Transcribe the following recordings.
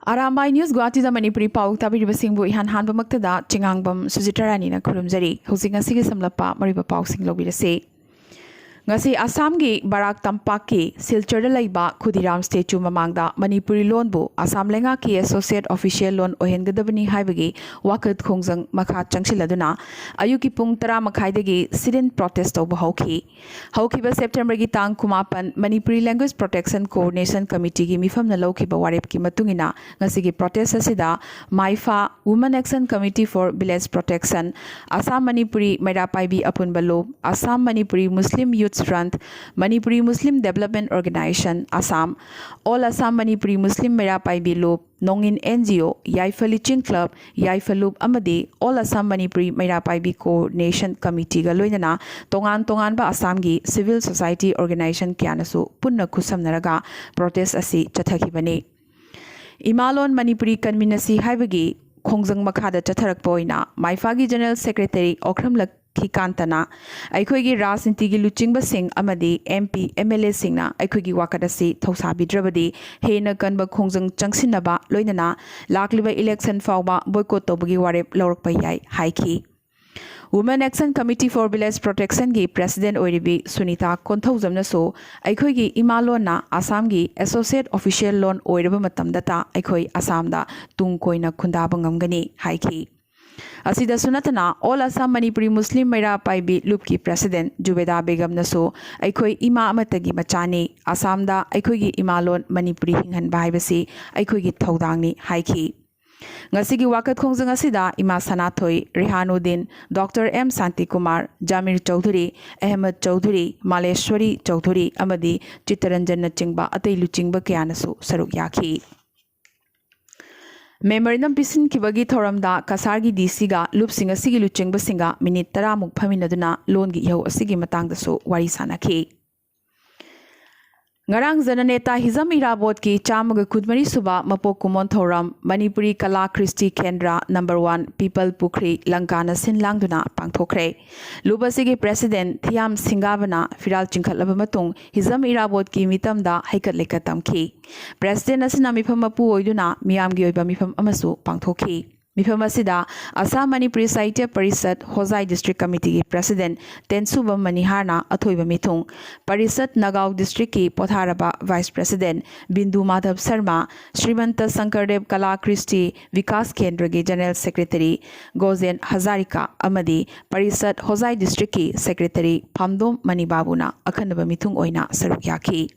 Arambai News Guwahati da Manipuri Pau Tabiri Basingbu Ihan Hanbamaktada Chingangbam Sujitarani na Kurumjari Hosing Asigi Samlapa Mariba Pau Sing Lobirase Ngasi Assam gi Barak Tampak ki Silchar Laiba Khudiram Statue Mamangda Manipuri Loan bu Assam Lenga ki Associate Official Loan Ohengadabani Haibagi Wakat Khongjang Makha Changsiladuna Ayuki Pung Tara Makhaidagi Sit-in Protest over Hauki Haukiba September gi Tang Kumapan Manipuri Language Protection Coordination Committee gi Mifam na Lokiba Warep ki Matungina Ngasi gi protest asida Maifa Women Action Committee for Village Protection Assam Manipuri Mairapaibi Apunbalo Assam Manipuri Muslim Youth Front, Manipuri Muslim Development Organization, Assam, All Assam Manipuri Muslim Mairapaibi Loop, Nongin NGO, Yaifaliching Club, Yaifalup Amadi, All Assam Manipuri Mairapaibi Coordination Committee Galoinana, Tongan ba Assam gi Civil Society Organization Kianasu, Punna Kusam Naraga, Protest Asi Chathakibani. Imalon Manipuri Conminasi Haibagi, Khongjang Makhada Chatharakpoina, Maifagi General Secretary Okram Kantana, Aikogi Rasinti Luchingba Singh Amadi, MP, MLA Singna, Aikogi Wakadasi, Tosabi Drabadi, Hena Kanba Khongjang Changsinaba, Loinana, Lakliba Election Fauba, Boycott Tobugi Warep, Lorpayai, Haiki. Women Action Committee for Village Protection gi President Oiribi Sunita Konthauzamnaso, Aikogi Imalona, Assam gi Associate Official Loan Oiraba Matamdata, Aikoi Assamda, Tungkoina Kundabangamgani, Haiki. Asida sunatana All Assam Manipuri Muslim Mairapaibi Loop ki President Jubeda Begum naso Aikoi Ima Amatagi Machani Assamda Aikogi Imalon Manipuri Hinghan Baibasi Aikogi Thaudangni Haiki Ngasigi Wakat Khongjang asida Ima Sanathoi Rehanuddin Dr. M Santi Kumar Jamir Chaudhuri Ahmed Chaudhuri Maleshwari Chaudhuri Amadi Chitaranjan Nachingba Atei Luchingba Kyanasu Saruk Yaki Memorandum Pisin Kibagi Thoramda Kasargi DC ga Loop Singa Sigi Luchingba Singa Minute Tara Muk Paminaduna Loan gi Yaw Asigi Matangdasu Wari Sanaki Ngarang Zananeta Hizam Irabot ki Chamaga Kudmari Suba Mapok Kumon Thoram Manipuri Kala Christi Kendra No. 1 People Pukri Lankana Sin Langduna Pangthokre Lubasigi President Thiam Singabana Firal Chingkhatlaba Matung Hizam Irabot ki Mitamda Haikat Lekatam ki President Asina Mifam Mapu Oiduna Miyamgi Oiba Mifam Amasu Pangthoki Mifam Asida Assam Manipuri Sahitya Parisad Hozai District Committee President Tensubam Maniharna Athoiba Mithung Parisad Nagaon District ki Potharaba Vice President Bindu Madhav Sharma Srimanta Sankardev Kala Christi Vikas Kendra ki General Secretary Gozen Hazarika Amadi Parisad Hozai District ki Secretary Phamdom Manibabuna Akhanaba Mithung Oina Saruk Yaki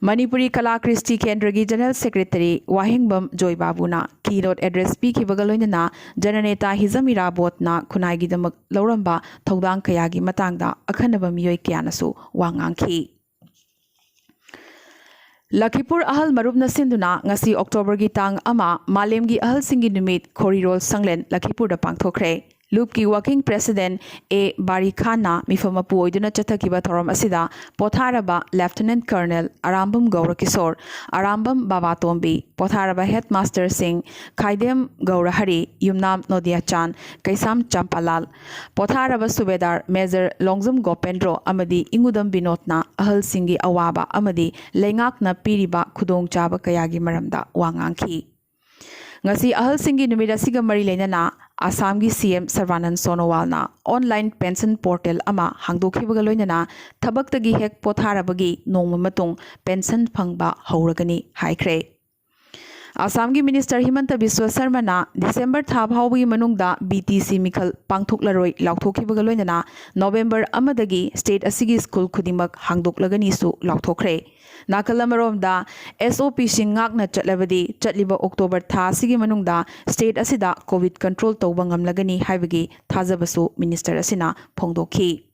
Manipuri Kala Christi Kendragi General Secretary Wahingbam Joy Babuna Keynote Address P Kibagaloinana Jananeta Hizamira Botna Kunaigi Damak Lauramba Thodang Kayagi Matangda Akhanaba Miyoi Kyanasu Wangangki Lakipur Ahal Marubna Sinduna Ngasi October gi Tang Ama Malemgi Ahal Singi Numit Korirol Sanglen Lakipur da Pangthokre Loop ki Working President A. Bari Khanna Mifamapu Oiduna Chathakiba Thoram Asida Potharaba Lieutenant Colonel Arambam Gaura Kisor Arambam Babatombi Potharaba Headmaster Singh Khaidem Gaura Hari Yumnam Nodia Chan Kaisam Champalal Potharaba Subedar Major Longzum Gopendro Amadi Ingudam Binotna Ahal Singi Awaba Amadi Lengakna Piriba Khudong Chaba Kayagi Maramda Wangangki Ngasi Ahal Singi Numida Siga Mari Lenana Assam gi CM Sarvanand Sonowalna online pension portal ama hangdokhibaga thabaktagi hek potharabagi nongma matung pension phangba hauragani haikre Assam gi Minister Himanta Biswa Sarma na December tha phawgi manungda BTC Mikhal pangthoklaroi lauthokhibaga November amadagi state asigi school khudimak hangdoklagani su lauthokre Nakalamaromda SOP Singakna Chatlabadi Chatliba October Tha Sigi Manungda State Asida COVID control Tobangam Lagani Haibagi Thazabasu Minister Asina Pongdoki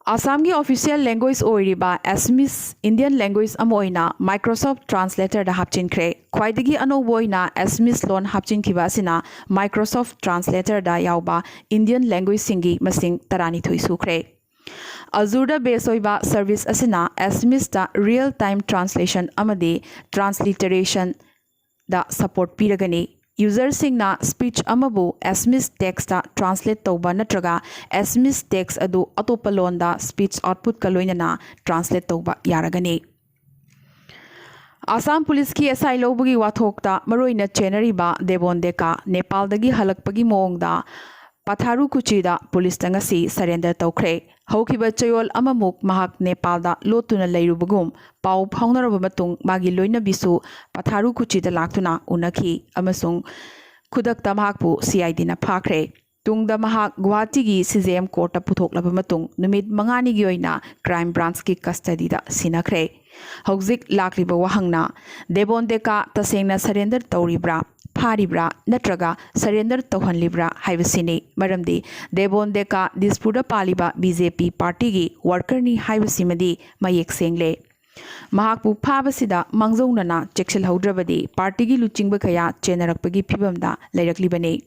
Assam gi official language oiriba Assamese Indian language amoina Microsoft Translator da hapchin kre Khwaidagi anoboina Assamese loan hapchin kiba asina Microsoft Translator da yauba Indian language singi masing tarani thoi sukre Azure base oiba service asina Assamese da real time translation amadi transliteration da support piragani user singna speech amabu Assamese text da translate tauba natraga Assamese text adu atopa lon da speech output ka loinana translate tauba yaragani Assam police की SI लौबगी वाथोक्ता मरोइना चेनरीबा देबोंडेका नेपालदगी हलकपगी मोंगदा पथारू कुचीदा police तंगसी surrender तौख्रे हौखिबा चयोल अममुक महाक नेपालदा लोतुना लेरुबगुम पाउ फाउनरब मतुंग मागी लोइनबिसु पथारू कुचीदा लाक्तुना उनखी अमसुंग खुदकता महाकपु CID ना फाख्रे तुंगदा महाक गुवाहाटीगी CJM court पुथोकलब मतुंग नुमित मंगानीगी ओइना crime branch की कस्टडीदा सिनखरे हौजिक लाक्लिबा वहंगना देबोंडेका तसेंगना surrender तौरिब्रा फारिब्रा नत्रगा surrender तौहनलिब्रा हाइबसिनी मरमदी देबोंडेका दिसपुरदा पालिबा BJP party की वर्करनी हाइबसिमदी मयेक सेंगले महाकपु फाबसिदा मंगजौनना चेक्सलहौद्रबदी party की लुचिंग कया चेनरकपगी फिबमदा लेरकलिबने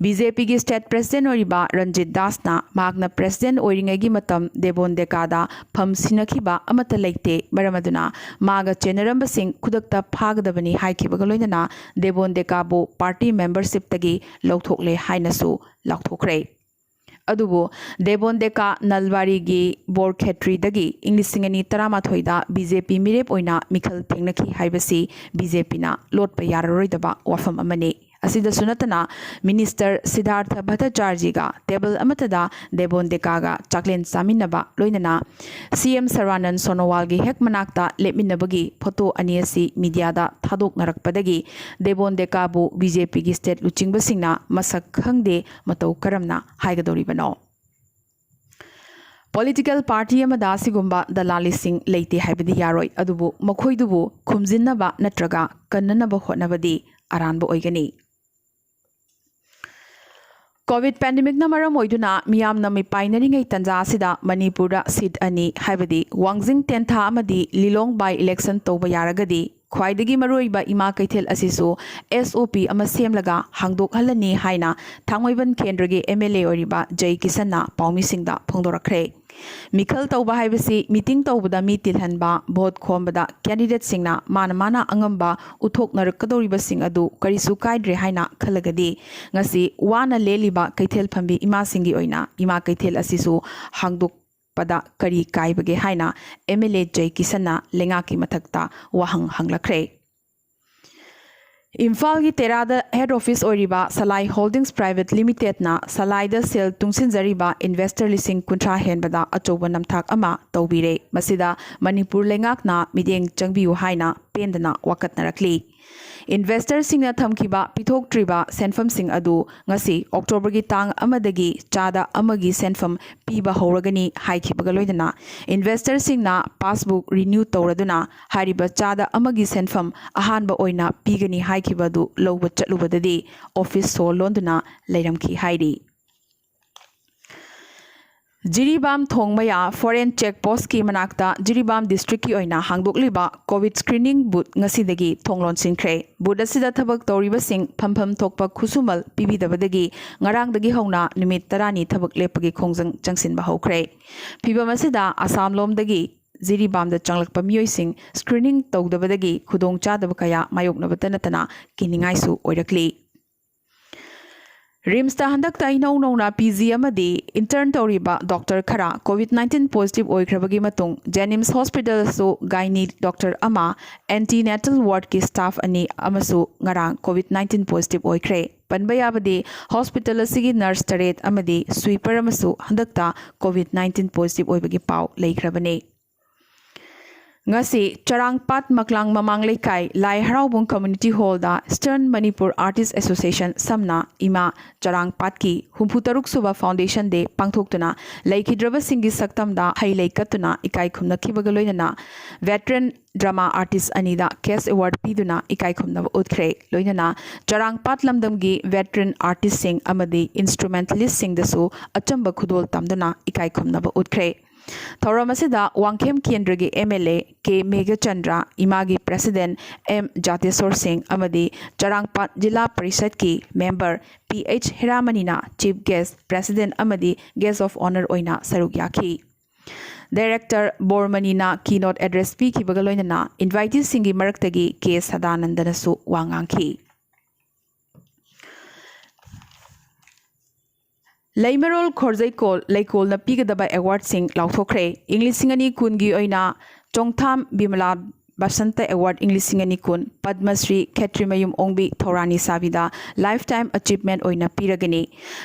बीजेपी की स्टेट प्रेसिडेंट ओरिबा रंजित दासना मागना प्रेसिडेंट ओरिंगेगी मतम देबोंडेकादा फम सिनखिबा अमत लेते मरमदुना मागा चेनरंब सिंह खुदकता फागदबनी हाइखिबगा लोइनना देबोंडेकाबो पार्टी मेंबरशिप तगी लौथोकले हाइनसु लाउथोखरे अदुबो देबोंडेका नलबारीगी बोरखेट्रीदगी इंग्लिसिंगनी तरामाथोइदा बीजेपी मिरेप ओइना मिखल थेंगनखी हाइबसी बीजेपीना लोटपा याररोइदबा वाफम अमने असिदा सुनतना मिनिस्टर सिद्धार्थ भट्टाचार्यगा टेबल अमतदा देबोंडेकागा चाकलेन सामिनबा लोइनना सीएम सर्वानंद सोनोवालगी हेक मनाक्ता लेमिनबगी फोटो अनियसी मीडियादा थादोकनरकपदगी देबोंडेकाबु बीजेपी की स्टेट लुचिंगबसिंगना मसक खंगदे मतौ करमना हाइगदोरिबनो पॉलिटिकल पार्टी अमदा सिगुंबा दलालिसिंग लेते हाइबदी यारोय अदुबु मखोइदुबु खुमजिन्नबा नत्रगा कन्ननबा होटनबदी अरानबो ओइगनी कोविड पैंडेमिक मरम ओइदुना मियामना मिपाइनरिंगै तंजा असिदा मणिपुरदा सीट अनि हाइबदी वांगजिंग टेंथा अमदी लिलोंग बाय इलेक्शन तौबा यारगदी ख्वाइदगी मरोइबा इमा कैथेल असिसु एसओपी अमा सेमलगा हांगदोकहलनी हाइना थांगोइबन केंद्रगे एमएलए ओरिबा जय किसनना पाउमिसिंगदा फोंदोरखरे मिखल तौबा हाइबसी मीटिंग तौबदा मी तिलहनबा भोट खोमबदा कैंडिडेट सिंगना माना अंगंबा उथोकनरकदोरिबा सिंग अदु करिसु काइद्रे हाइना खलगदी ngasi वाना लेलिबा कैथेल फंबी इमा सिंगी ओइना इमा कैथेल असिसु हांगदोक पदा करी काइबगे हाइना एमएलए जय किसनना लेंगा की मथक्ता वहंग हंगलखरे इम्फाल की तेराद हेड ऑफिस ओरिबा सलाई होल्डिंग्स प्राइवेट लिमिटेड ना सलाइद सेल तुंगसिनजरिबा इन्वेस्टर लिसिंग कुंट्रा हेनबदा अचौब नमथाक अमा तौबिरे मसिदा मणिपुर लेंगाकना मिदेंग चंगबियु हाइना पेंदना वाकतनरकली इन्वेस्टर सिंगना थमखिबा पिथोक्ट्रिबा सेनफम सिंग अदु ngasi अक्टोबर की तांग अमदगी चादा अमगी सेनफम पीबा हौरगनी हाइखिबगा लोइदना इन्वेस्टर सिंगना पासबुक रिन्यू तौरदुना हारिबा चादा अमगी सेनफम अहानबा ओइना पीगनी हाइखिबदु लौब चलुबददी ऑफिस सो लोंदुना लेरमखी हाइरी जिरीबाम थोंगमया फॉरेन चेक पोस्ट की मनाक्ता जिरीबाम डिस्ट्रिक्ट की ओइना हांगदोकलिबा कोविड स्क्रीनिंग बूथ ngasiदगी थोंगलोनसिनख्रे बूथ असिदा थबक तौरिबसिंग फमफम थोकपा खुसुमल पीबीदबदगी ngarangdagi हौना निमित तरानी थबक लेपगी खोंजंग चंगसिनबा हौख्रे फिबम असिदा आसाम लोमदगी जिरीबाम द चंगलकपा मियोइसिंग स्क्रीनिंग तौदबदगी खुदोंग चादब कया मायोकनबत नतना किनिंगाइसु ओइरकली रिम्स हंदक इनौ नौना पीजी इंटर्न तौरीबा डॉक्टर खरा कोविड-19 पॉजिटिव ओइख्रबगी मतुंग जेनिम्स हॉस्पिटल सो गाइनी डॉक्टर अमा एंटीनेटल वार्ड की स्टाफ अनि अमसु ngarang कोविड-19 positive ओइख्रे पनबयाबदे hospital असिगी nurse Taret अमदी sweeper अमसु हंदकता कोविड-19 पॉजिटिव ओइबगी पाउ लेख्रबने ngasi charangpat maklang mamang lekai lai haraubung community hall da Eastern Manipur Artists Association samna ima charangpat ki humputaruk suba foundation de pangthoktuna laikhidraba singi saktam da hai laikatuna ikai khumna khibagaloina veteran drama artist anida case award piduna ikai khumna utkre loina charangpat lamdam gi veteran artist sing amadi instrumentalist sing dasu achamba khudol tamduna ikai khumna utkre थौरमसिदा Wangkhem केंद्र के MLA K Meghachandra इमागी president M Jateshwar Singh अमदी चरांगपाट जिला परिषद की member Ph हिरामनीना chief guest president अमदी guest of honour ओइना सरुक याखी डायरेक्टर बोरमनीना कीनोट एड्रेस पी की बगलोइना इनवाइटी सिंगी मरक्तगी के सदानंदनसु वांगांखी लैमरोल खोरजैकोल लैकोल पीगदबा एवार्ड सिंह लाउथोख्रे इंग्लिश सिंगनी कुनगी ओइना Chongtham Bimla Basanta Award English Singani Kun Padma Shri Khetrimayum Ongbi Thorani Sabida Lifetime Achievement Oina Piragani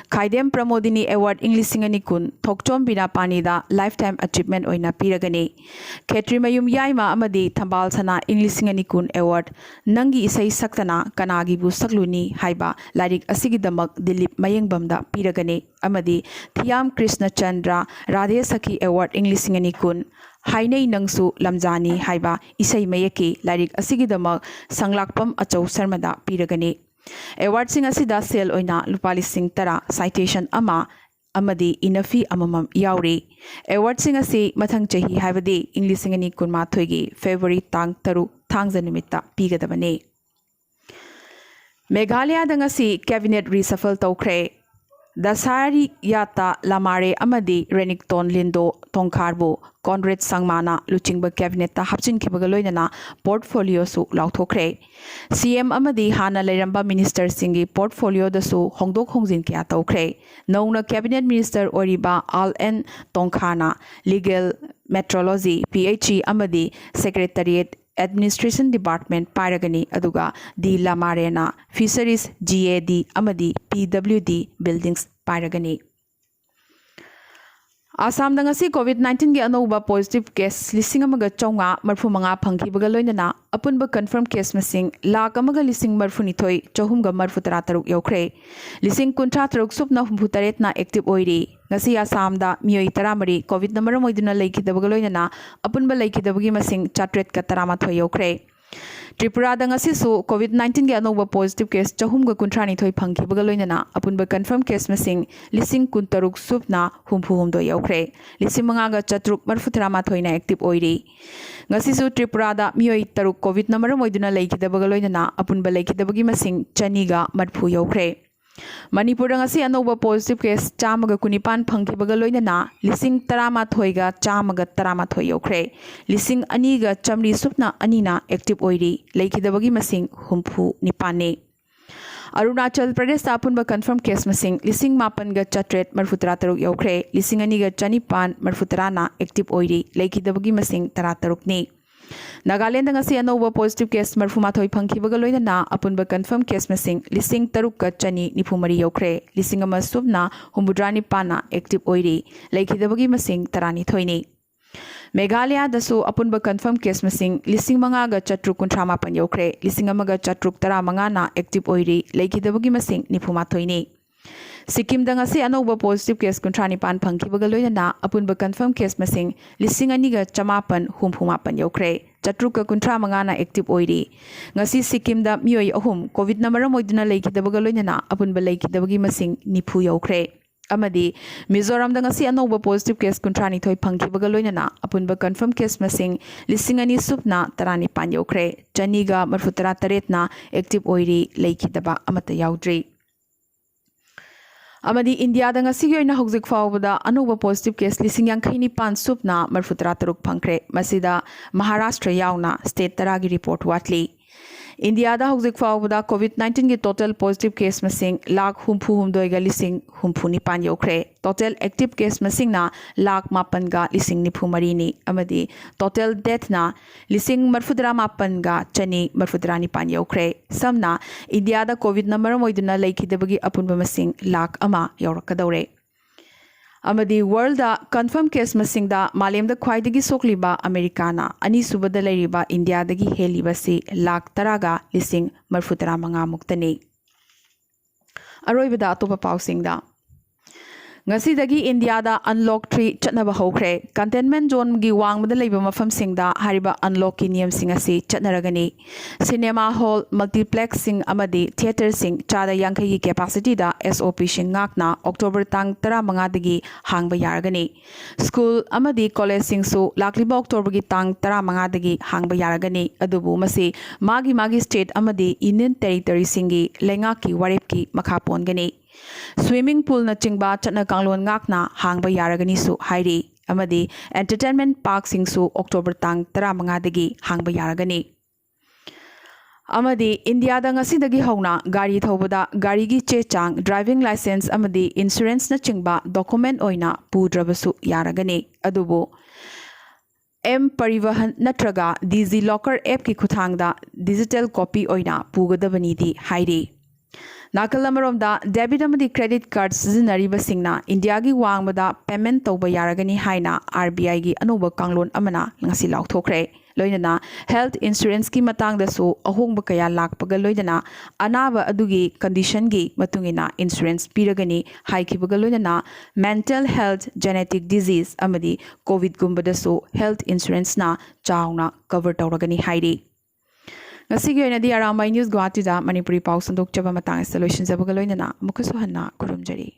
Khaidem Pramodini Award English Singani Kun Thokchom Bina Panida Lifetime Achievement Oina Piragani Khetrimayum Yaima Amadi Thambal Sana English Singani Kun Award Nangi Isai Saktana Kanagi Bu Sakluni Haiba Larik Asigidamak Dilip Mayengbamda Piragani Amadi Thiam Krishna Chandra Radhe Sakhi Award English Singani Kun Hainei Nangsu Lamjani Haiba Isai Mayaki Larik Asigidamak Sanglakpam Achau Sarmada Piragani Award Sing Asida Sel Oina Lupali Sing Tara Citation Ama Amadi Inafi Amamam Yauri Award Sing Asi Mathang Chahi Havadi English Singani Kun Mathoigi February Tang Taru Tangzanimita Pigadabane Meghalaya Dangasi Cabinet Reshuffle Tokre Dasari Yata Lamare Amadi Renikton Lindo Tongkarbo Conrad Sangmana Luchingba Cabinet Ta Hapchin Kibagaloina Portfolio Su Lauthokre CM Amadi Hana Leramba Minister Singi Portfolio da Su Hongdok Hongzin Kya Tokre Nauna Cabinet Minister Oriba Al N Tongkhana Legal Metrology PHE Amadi Secretariat Administration Department Paragani Aduga D Lamarena Fisheries GAD Amadi PWD Buildings Paragani Assam dangasi COVID-19 ge anouba positive case lising amaga chonga marfu manga phangki baga loinana apunba confirm case masing lakh amaga lising marfu nithoi chohum ga marfu tara taruk yaukhre lising kuntra taruk supna humbu taret na active oiri ngasi Assam da mioi taramari COVID na maram oiduna leiki dabaga loinana apunba leiki dabagi masing chatret ka tarama thoi yaukhre Tripura dangasi su COVID-19 ge anouba positive case chahum ga kuntra nithoi phangki baga loinana apunba confirm case masing lising kuntaruk supna humpu humdo yaukhre lising manga ga chatruk marfu tarama thoi na active oiri ngasi su Tripura da mioi taruk COVID na maram oiduna leiki dabaga loinana apunba leiki dabagi masing chani ga marfu yaukhre Manipur ngasi anouba positive case chamaga kunipan phangki baga loinana lising tarama thoiga chamaga tarama thoi yaukhre lising ani ga chamri supna anina active oiri leikidabagi masing humpu nipane Arunachal Pradesh apunba confirm case masing lising mapan ga chatret marfutra taruk yaukhre lising ani ga chanipan marfutra na active oiri leikidabagi masing tara taruk ni Nagaland ngasi anouba positive case marfuma thoi phangki baga loinana apunba confirm case masing lising taruk ka chani nifumari yaukhre lising ama subna humbudrani pana active oiri leikidabagi masing tarani thoini Meghalaya dasu apunba confirm case masing lising manga ga chatruk kuntrama pan yaukhre lising ama ga chatruk tara manga na active oiri leikidabagi masing nifuma thoini Sikkim dangasi anouba positive case kuntrani pan phangki baga loinana apunba confirm case masing lising ani ga chamapan humphuma pan yaukhre chatruk ka kuntra manga na active oiri ngasi Sikkim da mioi ahum COVID na maram oiduna leikidabga loinana apunba leikidabagi masing nifu yaukhre amadi Mizoram dangasi anouba positive case kuntrani thoi phangki baga loinana apunba confirm case masing lising ani supna tarani pan yaukhre chaniga marfutara taretna active oiri leikidaba amata yaudri Amadi India da ngasi yoina hojik fawbada anuba positive case lising yang khaini pan supna marfutra taruk phangkre masida Maharashtra yauna state taragi report watli India da hojik fawbada COVID-19 ge total positive case masing lakh humpu humdoi ga lising humpu ni pan yaukhre total active case masing na lakh mapan ga lising ni phumari ni amadi total death na lising marfudra mapan ga chani marfudra ni pan yaukhre samna India da COVID na maram oiduna leikidabagi apunba masing lakh ama yaurakadore Amadi world da confirm case masing da malem da khwaidagi sokliba Americana ani subada leiriba India dagi heliba si lakh taraga lising marfutara manga muktani Aroibada atopa pausing da ngasi dagi India da unlock 3 chatnaba hokre containment zone gi wangmada leiba mafam singda hariba unlock ki niyam sing asi chatnaragani cinema hall multiplex sing amadi theater sing chada yankai gi capacity da SOP sing ngakna October tang 15 dagi hangba yaragani school amadi college sing su lakliba October gi tang 15 dagi hangba yaragani adubu masi magi state amadi Union territory singi lenga ki warep ki makhapon gani Swimming pool na chingba chatna kanglon ngakna hangba yaragani su hairi amadi entertainment park singsu October tang 15 dagi hangba yaragani amadi India da ngasi dagi hauna gari thobada gari gi che chang driving license amadi insurance na chingba document oina pudrabasu yaragani adubo M Parivahan natraga DG Locker app ki khuthangda digital copy oina pugadabani di hairi. Nakalamaromda debit amadi credit card sizinaribasingna India gi wangmada payment tawba yaragani haina RBI gi anuba kanglon amana ngasi lauthokre. Loinana health insurance ki matangdasu ahongba kaya lakpaga loinana anaba adugi condition gi matungina insurance piragani haikibaga loinana mental health genetic disease amadi covid gumbadasu health insurance na chauna cover tawragani hairi. Ngasigi oinadi Arambai News Guwahati da Manipuri Pau sandok chaba matang solution zabaga loinana mukasu hanna kurumjari.